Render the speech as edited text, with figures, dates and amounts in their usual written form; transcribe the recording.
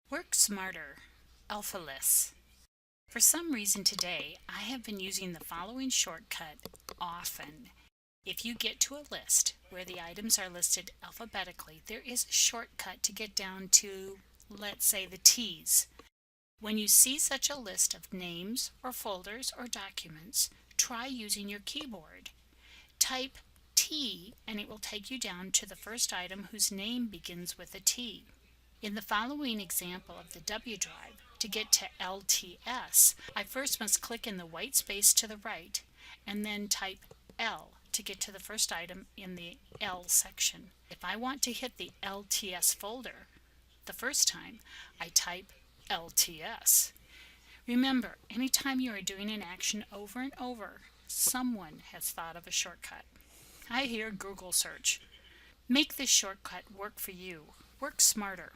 Work smarter, AlphaList. For some reason today, I have been using the following shortcut often. If you get to a list where the items are listed alphabetically, there is a shortcut to get down to, let's say, the T's. When you see such a list of names or folders or documents, try using your keyboard. Type T and it will take you down to the first item whose name begins with a T. In the following example of the W drive, to get to LTS, I first must click in the white space to the right and then type L to get to the first item in the L section. If I want to hit the LTS folder the first time, I type LTS. Remember, anytime you are doing an action over and over, someone has thought of a shortcut. I hear Google search. Make this shortcut work for you. Work smarter.